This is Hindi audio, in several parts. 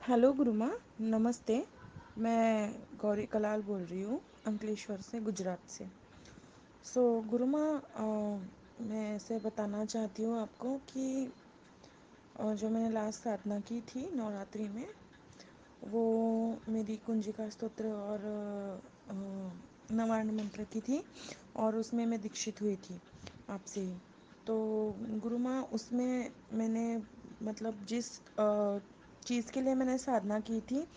हेलो गुरुमा, नमस्ते। मैं गौरी कलाल बोल रही हूँ, अंकलेश्वर से, गुजरात से। गुरुमा, मैं ऐसे बताना चाहती हूँ आपको कि जो मैंने लास्ट साधना की थी नवरात्रि में, वो मेरी कुंजिका स्तोत्र और नवार्ण मंत्र की थी, और उसमें मैं दीक्षित हुई थी आपसे ही। तो गुरुमा, उसमें मैंने मतलब जिस चीज़ के लिए मैंने साधना की थी,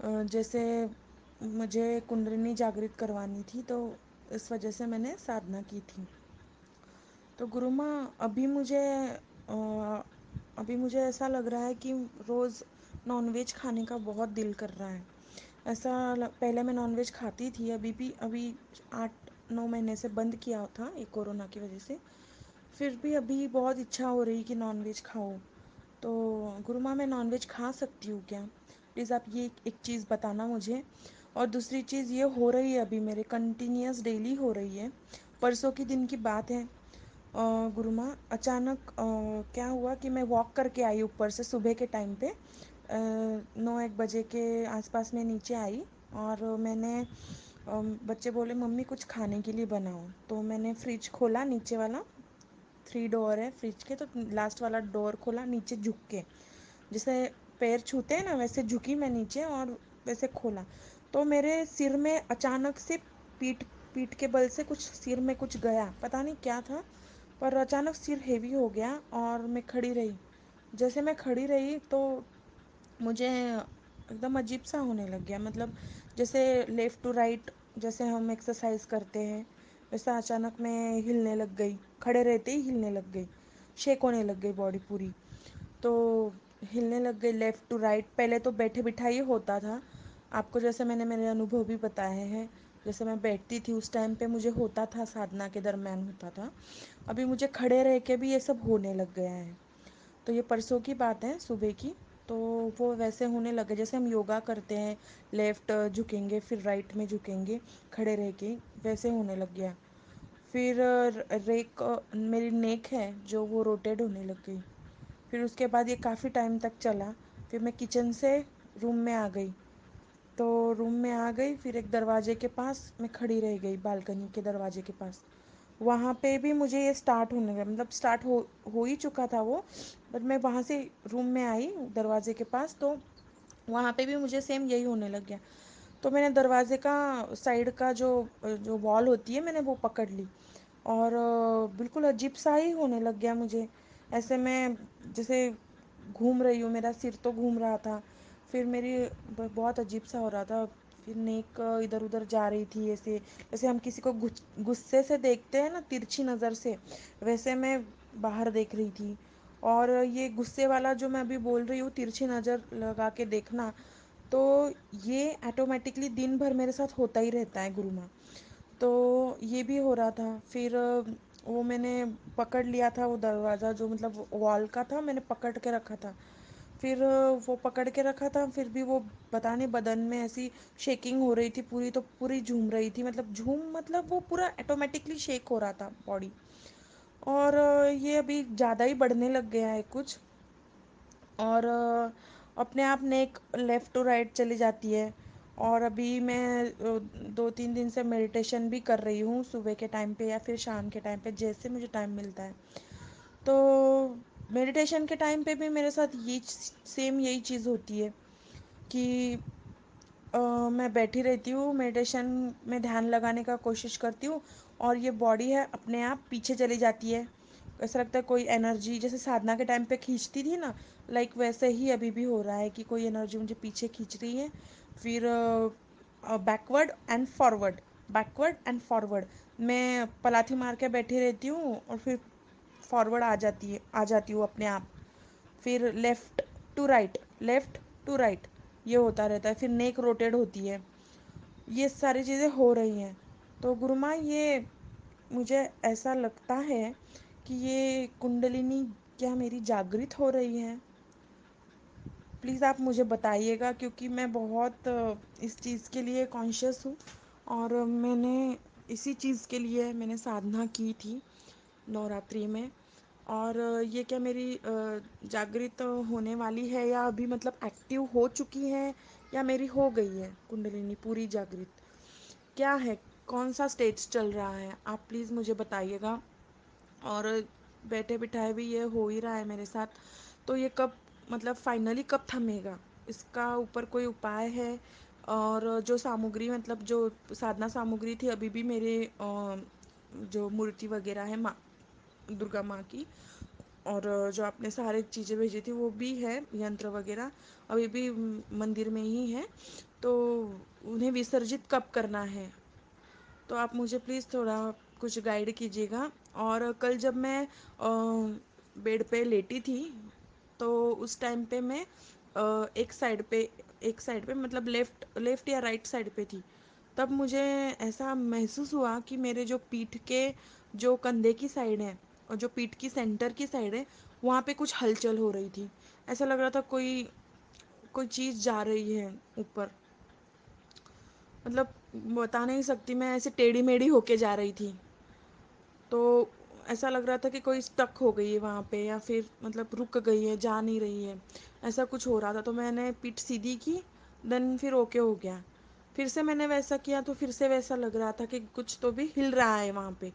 जैसे मुझे कुंडलिनी जागृत करवानी थी, तो इस वजह से मैंने साधना की थी। तो गुरु माँ, अभी मुझे ऐसा लग रहा है कि रोज़ नॉनवेज खाने का बहुत दिल कर रहा है। पहले मैं नॉनवेज खाती थी, अभी 8-9 महीने से बंद किया था, ये कोरोना की वजह से। फिर भी अभी बहुत इच्छा हो रही कि नॉनवेज खाओ। तो गुरु माँ, मैं नॉनवेज खा सकती हूँ क्या? प्लीज़ आप ये एक चीज़ बताना मुझे। और दूसरी चीज़ ये हो रही है, अभी मेरे कंटिन्यूस डेली हो रही है। परसों की दिन की बात है, गुरु माँ, अचानक क्या हुआ कि मैं वॉक करके आई ऊपर से सुबह के टाइम पे, 9-1 बजे के आसपास में नीचे आई। और मैंने बच्चे बोले मम्मी कुछ खाने के लिए बनाओ, तो मैंने फ्रिज खोला, नीचे वाला 3 डोर है फ्रिज के, तो लास्ट वाला डोर खोला नीचे झुक के, जैसे पैर छूते हैं ना वैसे झुकी मैं नीचे, और वैसे खोला। तो मेरे सिर में अचानक से पीठ पीठ के बल से कुछ सिर में कुछ गया, पता नहीं क्या था, पर अचानक सिर हेवी हो गया और मैं खड़ी रही। जैसे मैं खड़ी रही तो मुझे एकदम अजीब सा होने लग गया, मतलब जैसे लेफ़्ट टू राइट, जैसे हम एक्सरसाइज करते हैं वैसा अचानक मैं हिलने लग गई, खड़े रहते ही हिलने लग गई, शेक होने लग गई बॉडी पूरी। तो हिलने लग गई लेफ़्ट टू राइट। पहले तो बैठे बिठाई होता था, आपको जैसे मैंने मेरे अनुभव भी बताए हैं। जैसे मैं बैठती थी उस टाइम पे मुझे होता था, साधना के दरम्यान होता था। अभी मुझे खड़े रह के भी ये सब होने लग गया है। तो ये परसों की बात है, सुबह की। तो वो वैसे होने लगे जैसे हम योगा करते हैं, लेफ़्ट झुकेंगे फिर राइट में झुकेंगे खड़े रह के, वैसे होने लग गया। फिर मेरी नेक है जो वो रोटेट होने लग गई। फिर उसके बाद ये काफ़ी टाइम तक चला। फिर मैं किचन से रूम में आ गई। तो रूम में आ गई, फिर एक दरवाजे के पास मैं खड़ी रह गई, बालकनी के दरवाजे के पास। वहाँ पे भी मुझे ये स्टार्ट होने लगा, मतलब स्टार्ट हो ही चुका था वो। बट मैं वहाँ से रूम में आई दरवाजे के पास, तो वहाँ पे भी मुझे सेम यही होने लग गया। तो मैंने दरवाजे का साइड का जो जो वॉल होती है, मैंने वो पकड़ ली। और बिल्कुल अजीब सा ही होने लग गया मुझे। ऐसे मैं जैसे घूम रही हूँ, मेरा सिर तो घूम रहा था। फिर बहुत अजीब सा हो रहा था। फिर नेक इधर उधर जा रही थी, ऐसे जैसे हम किसी को गुस्से से देखते हैं ना, तिरछी नज़र से, वैसे मैं बाहर देख रही थी। और ये गुस्से वाला जो मैं अभी बोल रही हूँ, तिरछी नज़र लगा के देखना, तो ये ऑटोमेटिकली दिन भर मेरे साथ होता ही रहता है गुरु माँ। तो ये भी हो रहा था। फिर वो मैंने पकड़ लिया था, वो दरवाज़ा जो मतलब वॉल का था, मैंने पकड़ के रखा था। फिर वो पकड़ के रखा था, फिर भी वो पता नहीं बदन में ऐसी शेकिंग हो रही थी पूरी, तो पूरी झूम रही थी, मतलब वो पूरा ऑटोमेटिकली शेक हो रहा था बॉडी। और ये अभी ज़्यादा ही बढ़ने लग गया है कुछ। और अपने आप नेक लेफ़्ट टू राइट चली जाती है। और अभी मैं 2-3 दिन से मेडिटेशन भी कर रही हूँ, सुबह के टाइम पे या फिर शाम के टाइम पे, जैसे मुझे टाइम मिलता है। तो मेडिटेशन के टाइम पे भी मेरे साथ ये सेम यही चीज़ होती है कि मैं बैठी रहती हूँ, मेडिटेशन में ध्यान लगाने का कोशिश करती हूँ, और ये बॉडी है अपने आप पीछे चली जाती है। ऐसा लगता है कोई एनर्जी जैसे साधना के टाइम पे खींचती थी ना, लाइक वैसे ही अभी भी हो रहा है कि कोई एनर्जी मुझे पीछे खींच रही है। फिर backward and forward, backward and forward, मैं पलाथी मार के बैठी रहती हूँ और फिर फॉरवर्ड आ जाती हूँ अपने आप। फिर left to right, left to right, ये होता रहता है। फिर नेक रोटेट होती है, ये सारी चीज़ें हो रही हैं। तो गुरु माँ, ये मुझे ऐसा लगता है कि ये कुंडलिनी क्या मेरी जागृत हो रही है? प्लीज़ आप मुझे बताइएगा, क्योंकि मैं बहुत इस चीज़ के लिए कॉन्शियस हूँ। और मैंने इसी चीज़ के लिए मैंने साधना की थी नवरात्रि में। और ये क्या मेरी जागृत होने वाली है, या अभी मतलब एक्टिव हो चुकी है, या मेरी हो गई है कुंडलिनी पूरी जागृत, क्या है, कौन सा स्टेज चल रहा है, आप प्लीज़ मुझे बताइएगा। और बैठे बिठाए भी ये हो ही रहा है मेरे साथ, तो ये कब मतलब फाइनली कब थमेगा, इसका ऊपर कोई उपाय है। और जो सामग्री मतलब जो साधना सामग्री थी अभी भी मेरे जो मूर्ति वगैरह है माँ दुर्गा माँ की, और जो आपने सारी चीज़ें भेजी थी वो भी है, यंत्र वगैरह अभी भी मंदिर में ही है, तो उन्हें विसर्जित कब करना है, तो आप मुझे प्लीज़ थोड़ा कुछ गाइड कीजिएगा। और कल जब मैं बेड पे लेटी थी, तो उस टाइम पे मैं एक साइड पे मतलब लेफ़्ट लेफ़्ट या राइट साइड पे थी, तब मुझे ऐसा महसूस हुआ कि मेरे जो पीठ के जो कंधे की साइड है और जो पीठ की सेंटर की साइड है, वहाँ पे कुछ हलचल हो रही थी। ऐसा लग रहा था कोई कोई चीज़ जा रही है ऊपर, मतलब बता नहीं सकती, मैं ऐसे टेढ़ी मेढ़ी होके जा रही थी। तो ऐसा लग रहा था कि कोई स्टक हो गई है वहाँ पे, या फिर मतलब रुक गई है, जा नहीं रही है, ऐसा कुछ हो रहा था। तो मैंने पीठ सीधी की, देन फिर ओके हो गया। फिर से मैंने वैसा किया तो फिर से वैसा लग रहा था कि कुछ तो भी हिल रहा है वहाँ पे।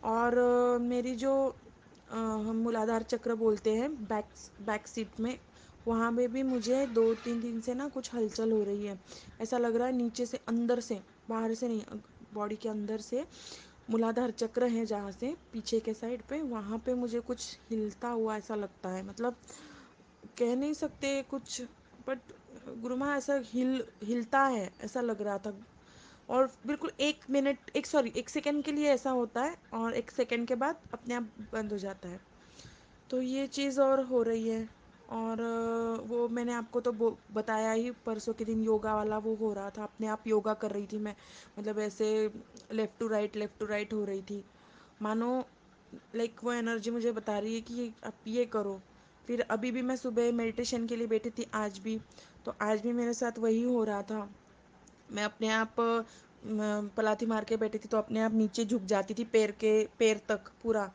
और मेरी जो हम मूलाधार चक्र बोलते हैं बैक बैक सीट में, वहाँ पे भी मुझे 2-3 दिन से ना कुछ हलचल हो रही है। ऐसा लग रहा है नीचे से अंदर से, बाहर से नहीं, बॉडी के अंदर से मूलाधार चक्र है जहाँ से पीछे के साइड पे, वहाँ पे मुझे कुछ हिलता हुआ ऐसा लगता है, मतलब कह नहीं सकते कुछ, बट गुरुमा ऐसा हिलता है ऐसा लग रहा था। और बिल्कुल 1 मिनट, एक सॉरी 1 सेकंड के लिए ऐसा होता है, और 1 सेकंड के बाद अपने आप बंद हो जाता है। तो ये चीज़ और हो रही है। और वो मैंने आपको तो बताया ही, परसों के दिन योगा वाला वो हो रहा था, अपने आप योगा कर रही थी मैं, मतलब ऐसे लेफ़्ट टू राइट हो रही थी, मानो लाइक वो एनर्जी मुझे बता रही है कि आप ये करो। फिर अभी भी मैं सुबह मेडिटेशन के लिए बैठी थी आज भी, तो आज भी मेरे साथ वही हो रहा था। मैं अपने आप पलाथी मार के बैठी थी तो अपने आप नीचे झुक जाती थी, पैर तक पूरा,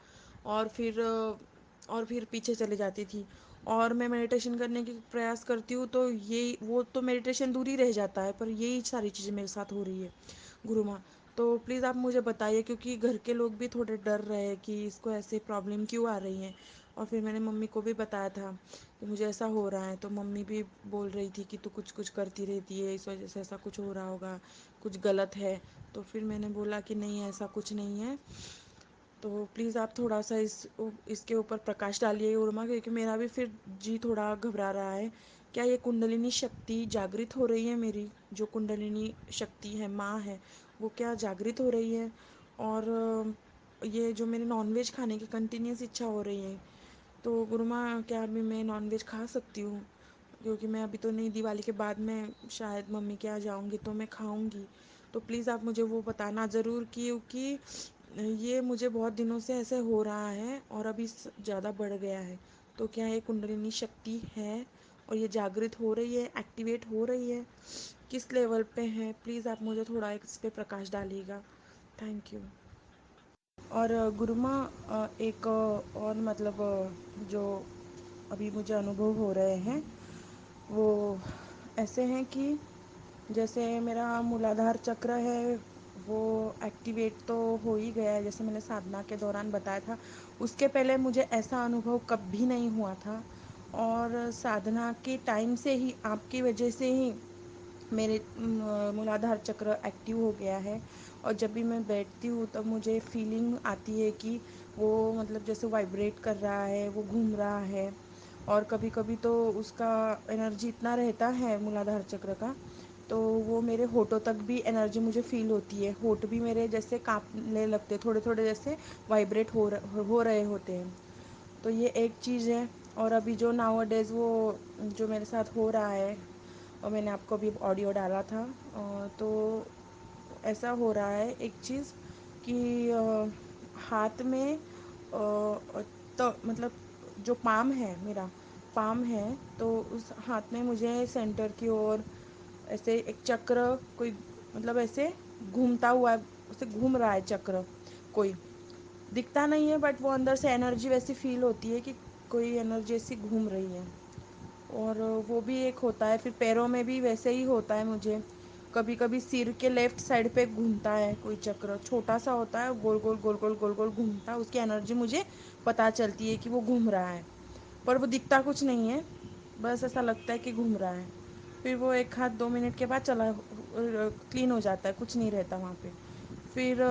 और फिर पीछे चले जाती थी। और मैं मेडिटेशन करने की प्रयास करती हूँ तो ये वो तो मेडिटेशन दूर ही रह जाता है, पर यही सारी चीज़ें मेरे साथ हो रही है गुरु माँ। तो प्लीज़ आप मुझे बताइए, क्योंकि घर के लोग भी थोड़े डर रहे हैं कि इसको ऐसे प्रॉब्लम क्यों आ रही हैं। और फिर मैंने मम्मी को भी बताया था कि मुझे ऐसा हो रहा है, तो मम्मी भी बोल रही थी कि तू कुछ कुछ करती रहती है, इस वजह से ऐसा कुछ हो रहा होगा, कुछ गलत है। तो फिर मैंने बोला कि नहीं, ऐसा कुछ नहीं है। तो प्लीज़ आप थोड़ा सा इसके ऊपर प्रकाश डालिए उर्मा, क्योंकि मेरा भी फिर जी थोड़ा घबरा रहा है। क्या ये कुंडलिनी शक्ति जागृत हो रही है, मेरी जो कुंडलिनी शक्ति है माँ है, वो क्या जागृत हो रही है। और ये जो मेरी नॉनवेज खाने की कंटिन्यूस इच्छा हो रही है, तो गुरुमा क्या अभी मैं नॉनवेज खा सकती हूँ, क्योंकि मैं अभी तो नहीं, दिवाली के बाद मैं शायद मम्मी के यहाँ जाऊँगी तो मैं खाऊँगी। तो प्लीज़ आप मुझे वो बताना ज़रूर, क्योंकि ये मुझे बहुत दिनों से ऐसे हो रहा है और अभी ज़्यादा बढ़ गया है। तो क्या ये कुंडलिनी शक्ति है और ये जागृत हो रही है, एक्टिवेट हो रही है, किस लेवल पे है, प्लीज़ आप मुझे थोड़ा इस पे प्रकाश डालिएगा। Thank you. और गुरुमा एक और मतलब जो अभी मुझे अनुभव हो रहे हैं वो ऐसे हैं कि जैसे मेरा मूलाधार चक्र है वो एक्टिवेट तो हो ही गया है, जैसे मैंने साधना के दौरान बताया था। उसके पहले मुझे ऐसा अनुभव कभी नहीं हुआ था, और साधना के टाइम से ही आपकी वजह से ही मेरे मूलाधार चक्र एक्टिव हो गया है। और जब भी मैं बैठती हूँ तब मुझे फीलिंग आती है कि वो मतलब जैसे वाइब्रेट कर रहा है, वो घूम रहा है। और कभी कभी तो उसका एनर्जी इतना रहता है मूलाधार चक्र का, तो वो मेरे होठों तक भी एनर्जी मुझे फील होती है, होठ भी मेरे जैसे कांपने लगते, थोड़े थोड़े जैसे वाइब्रेट हो रहे होते हैं। तो ये एक चीज़ है। और अभी जो नाउ डेज़ वो जो मेरे साथ हो रहा है, और मैंने आपको अभी ऑडियो डाला था, तो ऐसा हो रहा है एक चीज़ कि हाथ में तो मतलब जो पाम है मेरा, पाम है, तो उस हाथ में मुझे सेंटर की ओर ऐसे एक चक्र कोई, मतलब ऐसे घूमता हुआ, ऐसे घूम रहा है चक्र कोई, दिखता नहीं है, बट वो अंदर से एनर्जी वैसी फील होती है कि कोई एनर्जी ऐसी घूम रही है। और वो भी एक होता है। फिर पैरों में भी वैसे ही होता है मुझे। कभी कभी सिर के लेफ्ट साइड पे घूमता है कोई चक्र, छोटा सा होता है, गोल गोल गोल गोल गोल गोल घूमता है, उसकी एनर्जी मुझे पता चलती है कि वो घूम रहा है। पर वो दिखता कुछ नहीं है, बस ऐसा लगता है कि घूम रहा है। फिर वो एक हाथ 2 मिनट के बाद चला क्लीन हो जाता है, कुछ नहीं रहता वहाँ पे। फिर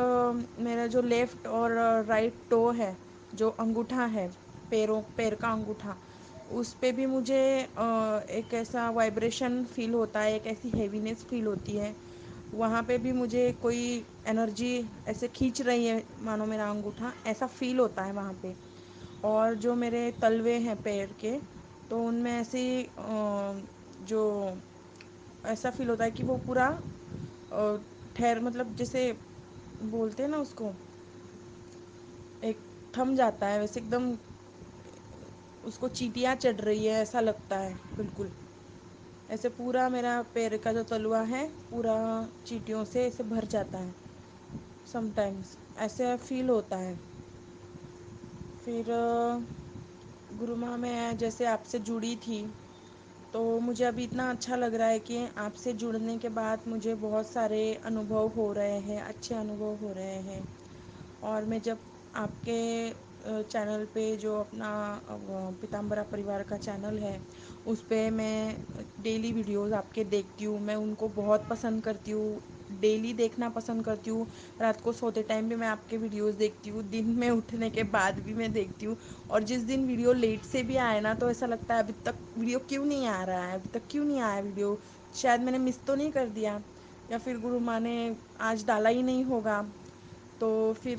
मेरा जो लेफ़्ट और राइट टो है, जो अंगूठा है, पैर का अंगूठा, उस पे भी मुझे एक ऐसा वाइब्रेशन फील होता है, एक ऐसी हैवीनेस फील होती है। वहाँ पे भी मुझे कोई एनर्जी ऐसे खींच रही है, मानो मेरा अंगूठा, ऐसा फील होता है वहाँ पे। और जो मेरे तलवे हैं पैर के, तो उनमें ऐसी जो ऐसा फील होता है कि वो पूरा ठहर, मतलब जैसे बोलते हैं ना उसको, एक थम जाता है वैसे एकदम, उसको चींटियाँ चढ़ रही है ऐसा लगता है बिल्कुल। ऐसे पूरा मेरा पैर का जो तलवा है पूरा चींटियों से ऐसे भर जाता है, समटाइम्स ऐसे फील होता है। फिर गुरु माँ मैं जैसे आपसे जुड़ी थी, तो मुझे अभी इतना अच्छा लग रहा है कि आपसे जुड़ने के बाद मुझे बहुत सारे अनुभव हो रहे हैं, अच्छे अनुभव हो रहे हैं। और मैं जब आपके चैनल पे, जो अपना पीताम्बरा परिवार का चैनल है, उस पे मैं डेली वीडियोस आपके देखती हूँ, मैं उनको बहुत पसंद करती हूँ, डेली देखना पसंद करती हूँ। रात को सोते टाइम भी मैं आपके वीडियोस देखती हूँ, दिन में उठने के बाद भी मैं देखती हूँ। और जिस दिन वीडियो लेट से भी आए ना, तो ऐसा लगता है अभी तक वीडियो क्यों नहीं आ रहा है, अभी तक क्यों नहीं आया वीडियो, शायद मैंने मिस तो नहीं कर दिया, या फिर गुरु माँ ने आज डाला ही नहीं होगा। तो फिर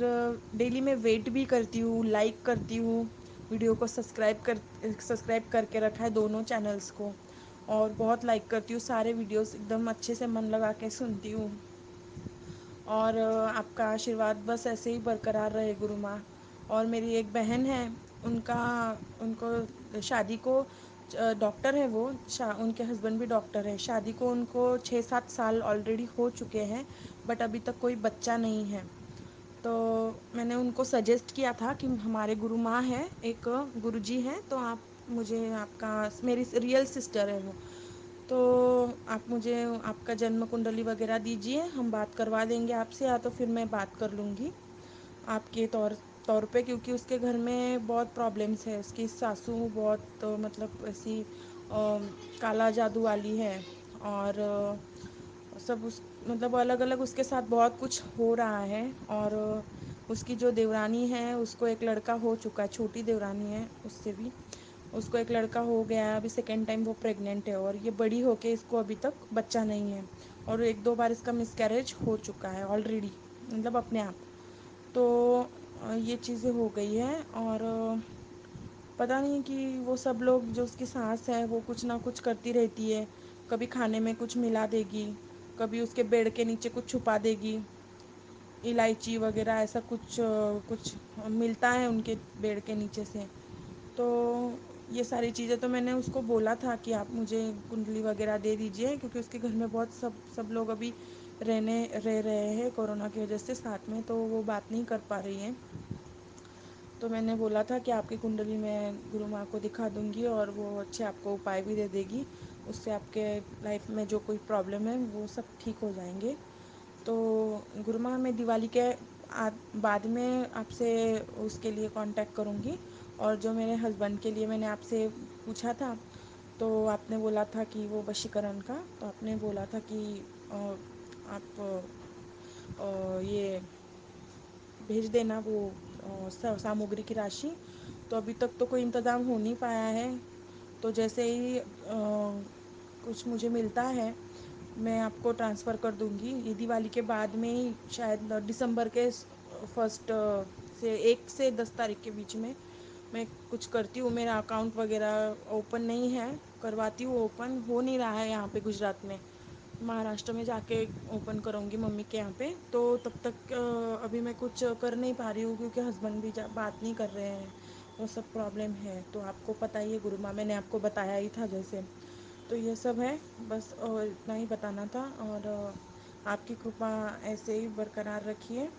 डेली मैं वेट भी करती हूँ, लाइक करती हूँ, वीडियो को सब्सक्राइब करके रखा है दोनों चैनल्स को। और बहुत लाइक करती हूँ, सारे वीडियोस एकदम अच्छे से मन लगा के सुनती हूँ। और आपका आशीर्वाद बस ऐसे ही बरकरार रहे गुरु माँ। और मेरी एक बहन है, उनका उनको शादी को, डॉक्टर है वो, उनके हस्बैंड भी डॉक्टर है, शादी को उनको 6-7 साल ऑलरेडी हो चुके हैं, बट अभी तक कोई बच्चा नहीं है। तो मैंने उनको सजेस्ट किया था कि हमारे गुरु माँ है, एक गुरु जी हैं, तो आप मुझे आपका, मेरी रियल सिस्टर है वो, तो आप मुझे आपका जन्म कुंडली वगैरह दीजिए, हम बात करवा देंगे आपसे, या तो फिर मैं बात कर लूँगी आपके तौर पे, क्योंकि उसके घर में बहुत प्रॉब्लम्स है, उसकी सासू बहुत मतलब ऐसी काला जादू वाली है। और सब उस मतलब अलग अलग उसके साथ बहुत कुछ हो रहा है। और उसकी जो देवरानी है, उसको एक लड़का हो चुका है, छोटी देवरानी है उससे भी, उसको एक लड़का हो गया है, अभी सेकेंड टाइम वो प्रेग्नेंट है, और ये बड़ी होके इसको अभी तक बच्चा नहीं है। और 1-2 बार इसका मिसकैरेज हो चुका है ऑलरेडी, मतलब अपने आप। तो ये चीज़ें हो गई है। और पता नहीं कि वो सब लोग, जो उसकी सास है, वो कुछ ना कुछ करती रहती है, कभी खाने में कुछ मिला देगी, कभी उसके बेड के नीचे कुछ छुपा देगी, इलायची वगैरह ऐसा कुछ मिलता है उनके बेड के नीचे से। तो ये सारी चीज़ें, तो मैंने उसको बोला था कि आप मुझे कुंडली वगैरह दे दीजिए, क्योंकि उसके घर में बहुत सब लोग अभी रह रहे हैं कोरोना की वजह से साथ में, तो वो बात नहीं कर पा रही हैं। तो मैंने बोला था कि आपकी कुंडली मैं गुरु माँ को दिखा दूँगी, और वो अच्छे आपको उपाय भी दे देगी, उससे आपके लाइफ में जो कोई प्रॉब्लम है वो सब ठीक हो जाएंगे। तो गुरु माँ मैं दिवाली के बाद में आपसे उसके लिए कांटेक्ट करूँगी। और जो मेरे हस्बैंड के लिए मैंने आपसे पूछा था, तो आपने बोला था कि वो वशीकरण का, तो आपने बोला था कि आप ये भेज देना वो सामग्री की राशि। तो अभी तक तो कोई इंतज़ाम हो नहीं पाया है। तो जैसे ही कुछ मुझे मिलता है, मैं आपको ट्रांसफ़र कर दूंगी। ये दिवाली के बाद में ही, शायद दिसंबर के फर्स्ट से 1 से 10 तारीख के बीच में मैं कुछ करती हूँ। मेरा अकाउंट वगैरह ओपन नहीं है, करवाती हूँ, ओपन हो नहीं रहा है यहाँ पे गुजरात में। महाराष्ट्र में जाके ओपन करूँगी मम्मी के यहाँ पे। तो तब तक अभी मैं कुछ कर नहीं पा रही हूँ, क्योंकि हस्बैंड भी बात नहीं कर रहे हैं, वो सब प्रॉब्लम है। तो आपको पता ही है गुरु माँ, मैंने आपको बताया ही था जैसे। तो ये सब है, बस और इतना ही बताना था। और आपकी कृपा ऐसे ही बरकरार रखिए।